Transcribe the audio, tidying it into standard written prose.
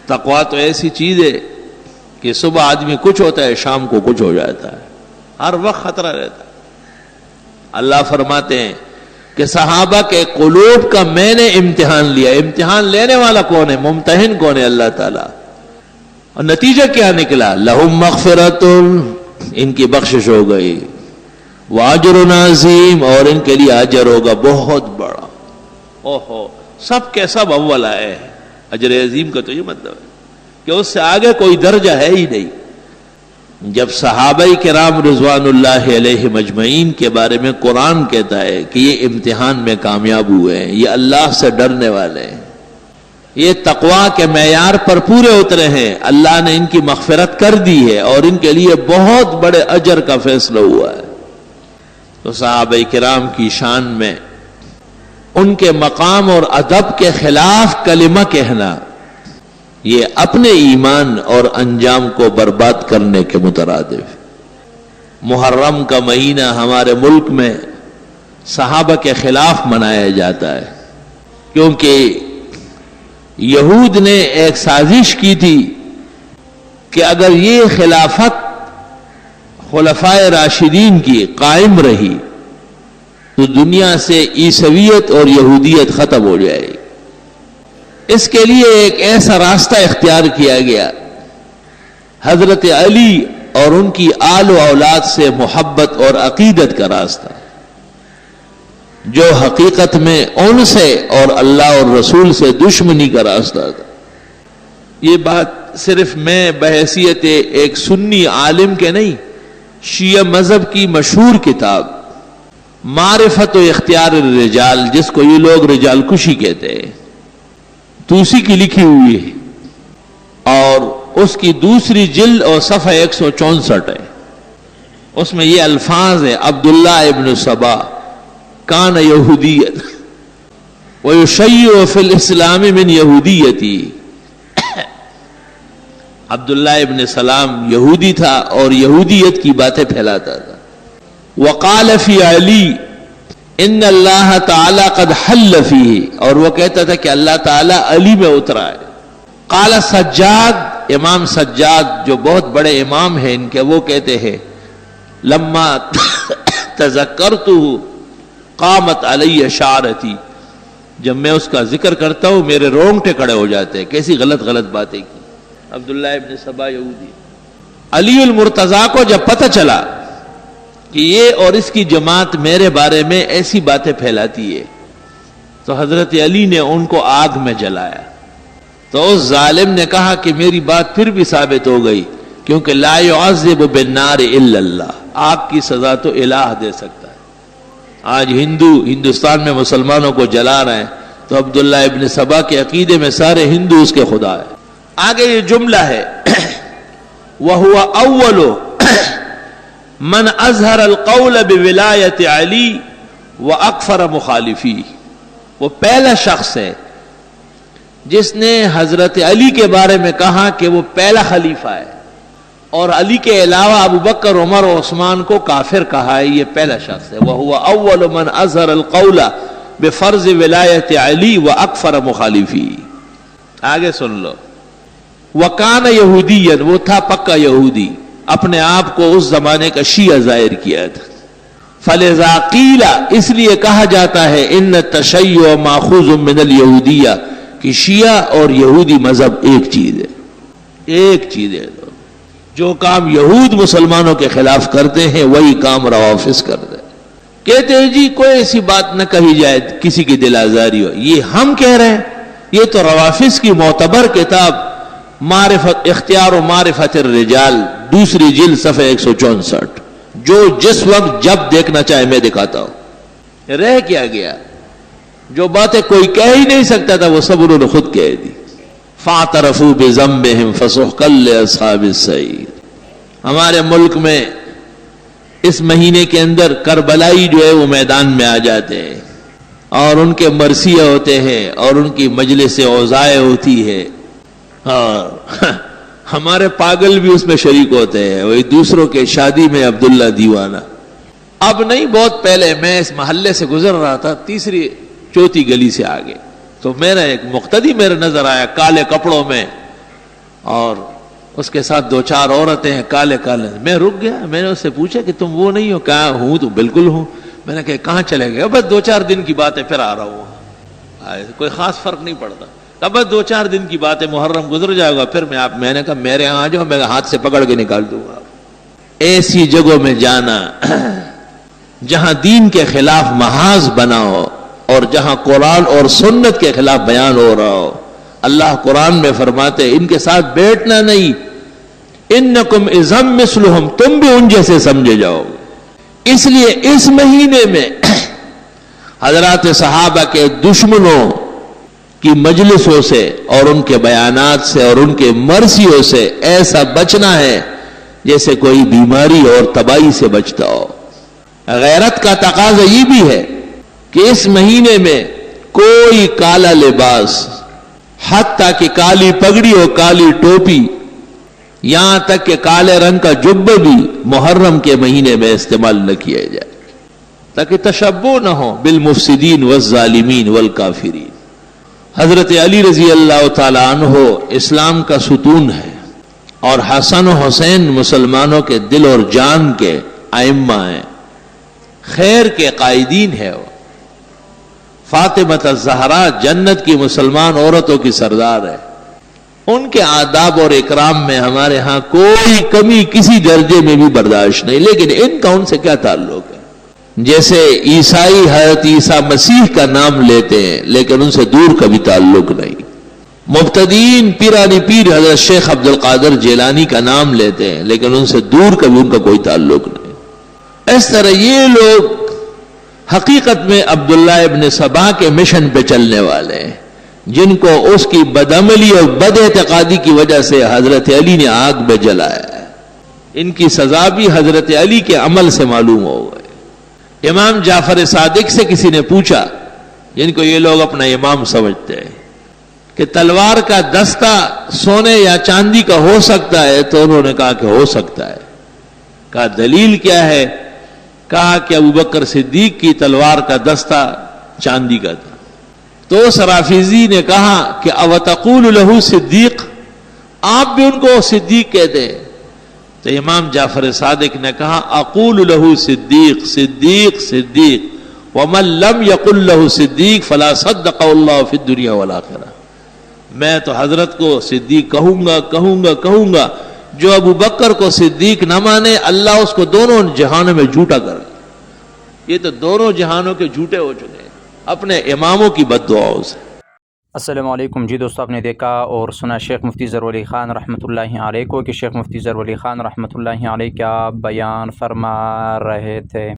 تقویٰ تو ایسی چیز ہے کہ صبح آدمی کچھ ہوتا ہے، شام کو کچھ ہو جاتا ہے، ہر وقت خطرہ رہتا ہے۔ اللہ فرماتے ہیں کہ صحابہ کے قلوب کا میں نے امتحان لیا۔ امتحان لینے والا کون ہے؟ ممتحن کون ہے؟ اللہ تعالیٰ۔ اور نتیجہ کیا نکلا؟ لہم مغفرۃ، ان کی بخشش ہو گئی، واجر عظیم، اور ان کے لیے اجر ہوگا بہت بڑا۔ اوہو، سب کے سب اول آئے ہیں۔ اجر عظیم کا تو یہ مطلب ہے کہ اس سے آگے کوئی درجہ ہے ہی نہیں۔ جب صحابہ کرام رضوان اللہ علیہم اجمعین کے بارے میں قرآن کہتا ہے کہ یہ امتحان میں کامیاب ہوئے ہیں، یہ اللہ سے ڈرنے والے ہیں، یہ تقویٰ کے معیار پر پورے اترے ہیں، اللہ نے ان کی مغفرت کر دی ہے اور ان کے لیے بہت بڑے اجر کا فیصلہ ہوا ہے، تو صحابہ کرام کی شان میں ان کے مقام اور ادب کے خلاف کلمہ کہنا یہ اپنے ایمان اور انجام کو برباد کرنے کے مترادف۔ محرم کا مہینہ ہمارے ملک میں صحابہ کے خلاف منایا جاتا ہے، کیونکہ یہود نے ایک سازش کی تھی کہ اگر یہ خلافت خلفائے راشدین کی قائم رہی تو دنیا سے عیسویت اور یہودیت ختم ہو جائے گی۔ اس کے لیے ایک ایسا راستہ اختیار کیا گیا، حضرت علی اور ان کی آل و اولاد سے محبت اور عقیدت کا راستہ، جو حقیقت میں ان سے اور اللہ اور رسول سے دشمنی کا راستہ تھا۔ یہ بات صرف میں بحیثیت ایک سنی عالم کے نہیں، شیعہ مذہب کی مشہور کتاب معرفت و اختیار الرجال، جس کو یہ لوگ رجال کشی کہتے ہیں، توسی کی لکھی ہوئی ہے، اور اس کی دوسری جلد اور صفحہ 164 ہے۔ اس میں یہ الفاظ ہے: عبداللہ ابن سبا کان یہودیت ویشیع فی الاسلام من یہودیتی۔ عبداللہ ابن سلام یہودی تھا اور یہودیت کی باتیں پھیلاتا تھا۔ وقال فی علی ان اللہ تعالی قد حل فیہ، اور وہ کہتا تھا کہ اللہ تعالی علی میں اترا ہے۔ قال سجاد، امام سجاد جو بہت بڑے امام ہیں ان کے، وہ کہتے ہیں لما تذکرتہ قامت علی شعرتی، جب میں اس کا ذکر کرتا ہوں میرے رونگٹے کھڑے ہو جاتے ہیں، کیسی غلط غلط باتیں کی۔ عبداللہ ابن سبا یہودی۔ علی المرتضیٰ کو جب پتہ چلا کہ یہ اور اس کی جماعت میرے بارے میں ایسی باتیں پھیلاتی ہے، تو حضرت علی نے ان کو آگ میں جلایا۔ تو اس ظالم نے کہا کہ میری بات پھر بھی ثابت ہو گئی، کیونکہ لا يعذب بالنار الا اللہ، آگ کی سزا تو الہ دے سکتا ہے۔ آج ہندوستان میں مسلمانوں کو جلا رہے ہیں، تو عبداللہ ابن سبا کے عقیدے میں سارے ہندو اس کے خدا ہے۔ آگے یہ جملہ ہے وَهُوَ أَوَّلُ من اظہر القول بولایت علی واکفر مخالفی، وہ پہلا شخص ہے جس نے حضرت علی کے بارے میں کہا کہ وہ پہلا خلیفہ ہے، اور علی کے علاوہ ابو بکر، عمر اور عثمان کو کافر کہا ہے۔ یہ پہلا شخص ہے۔ وَهُوَ أَوَّلُ مَنْ أَظْهَرَ الْقَوْلَ بِفَرْضِ وِلَایَةِ عَلِی وَأَکْفَرَ مُخَالِفِیہ۔ آگے سن لو۔ وَكَانَ یہودیًا، وہ تھا پکا یہودی، اپنے آپ کو اس زمانے کا شیعہ ظاہر کیا تھا۔ فَلِذَا قِیلَ، اس لیے کہا جاتا ہے ان التشیع ماخوذ من الیہودیہ، کہ شیعہ اور یہودی مذہب ایک چیز ہے، ایک چیز ہے۔ جو کام یہود مسلمانوں کے خلاف کرتے ہیں وہی کام روافض کرتے ہیں۔ کہتے ہیں جی کوئی ایسی بات نہ کہی جائے کسی کی دل آزاری ہو، یہ ہم کہہ رہے ہیں، یہ تو روافض کی معتبر کتاب معرفت اختیار و معرفت الرجال، دوسری جلد صفحہ 164، جو جس وقت جب دیکھنا چاہے میں دکھاتا ہوں۔ رہ کیا گیا؟ جو باتیں کوئی کہہ ہی نہیں سکتا تھا وہ سب انہوں نے خود کہہ دی۔ فاعترفوا بذنبہم فسحقا لاصحاب السعیر۔ ہمارے ملک میں اس مہینے کے اندر کربلائی جو ہے وہ میدان میں آ جاتے ہیں، اور ان کے مرثیہ ہوتے ہیں، اور ان کی مجلس اوزائے ہوتی ہے، اور ہمارے پاگل بھی اس میں شریک ہوتے ہیں، وہی دوسروں کے شادی میں عبداللہ دیوانہ۔ اب نہیں، بہت پہلے میں اس محلے سے گزر رہا تھا، تیسری چوتھی گلی سے آگے، تو میرا ایک مقتدی میرے نظر آیا کالے کپڑوں میں، اور اس کے ساتھ 2-4 عورتیں ہیں کالے کالے. میں رک گیا, میں نے اس سے پوچھا کہ تم وہ نہیں ہو؟ کہا ہوں تو بالکل ہوں. میں نے کہا کہاں چلے گئے؟ بس 2-4 دن کی بات ہے پھر آ رہا ہوں. کوئی خاص فرق نہیں پڑتا. اب بس 2-4 دن کی بات ہے, محرم گزر جائے گا پھر میں نے کہا میرے یہاں آ جاؤ, میں ہاتھ سے پکڑ کے نکال دوں گا. ایسی جگہوں میں جانا جہاں دین کے خلاف محاذ بنا ہو اور جہاں قرآن اور سنت کے خلاف بیان ہو رہا ہو, اللہ قرآن میں فرماتے ان کے ساتھ بیٹھنا نہیں. انکم اذا مثلہم, تم بھی ان جیسے سمجھے جاؤ. اس لیے اس مہینے میں حضرات صحابہ کے دشمنوں کی مجلسوں سے اور ان کے بیانات سے اور ان کے مرثیوں سے ایسا بچنا ہے جیسے کوئی بیماری اور تباہی سے بچتا ہو. غیرت کا تقاضا یہ بھی ہے کہ اس مہینے میں کوئی کالا لباس, حتیٰ کہ کالی پگڑی اور کالی ٹوپی, یہاں تک کہ کالے رنگ کا جبہ بھی محرم کے مہینے میں استعمال نہ کیا جائے, تاکہ تشبہ نہ ہو بالمفسدین والظالمین والکافرین. حضرت علی رضی اللہ تعالی عنہ اسلام کا ستون ہے, اور حسن و حسین مسلمانوں کے دل اور جان کے ائمہ ہیں, خیر کے قائدین ہے. وہ فاطمہ الزہرا جنت کی مسلمان عورتوں کی سردار ہے. ان کے آداب اور اکرام میں ہمارے ہاں کوئی کمی کسی درجے میں بھی برداشت نہیں, لیکن ان کا ان سے کیا تعلق ہے؟ جیسے عیسائی حضرت عیسیٰ مسیح کا نام لیتے ہیں لیکن ان سے دور کا بھی تعلق نہیں. مبتدین پیرانی پیر حضرت شیخ عبد القادر جیلانی کا نام لیتے ہیں لیکن ان سے دور کا بھی ان کا کوئی تعلق نہیں. اس طرح یہ لوگ حقیقت میں عبداللہ ابن سبا کے مشن پہ چلنے والے ہیں, جن کو اس کی بدعملی اور بد اعتقادی کی وجہ سے حضرت علی نے آگ میں جلایا. ان کی سزا بھی حضرت علی کے عمل سے معلوم ہو گئے. امام جعفر صادق سے کسی نے پوچھا, جن کو یہ لوگ اپنا امام سمجھتے ہیں, کہ تلوار کا دستہ سونے یا چاندی کا ہو سکتا ہے؟ تو انہوں نے کہا کہ ہو سکتا ہے. کہا دلیل کیا ہے؟ کہا کہ ابوبکر صدیق کی تلوار کا دستہ چاندی کا تھا. تو اس رافضی نے کہا کہ اوتقول لہو صدیق, آپ بھی ان کو صدیق کہتے ہیں؟ تو امام جعفر صادق نے کہا اقول لہو صدیق صدیق صدیق ومن لم یقل لہو صدیق فلا صدق اللہ فی الدنیا والآخرہ. میں تو حضرت کو صدیق کہوں گا, جو ابو بکر کو صدیق نہ مانے اللہ اس کو دونوں جہانوں میں جھوٹا کر. یہ تو دونوں جہانوں کے جھوٹے ہو چکے ہیں اپنے اماموں کی بد دعاؤں سے. السلام علیکم. جی دوستو, آپ نے دیکھا اور سنا شیخ مفتی ظہور علی خان رحمۃ اللہ علیہ کو, کہ شیخ مفتی ظہور علی خان رحمۃ اللہ علیہ کیا بیان فرما رہے تھے.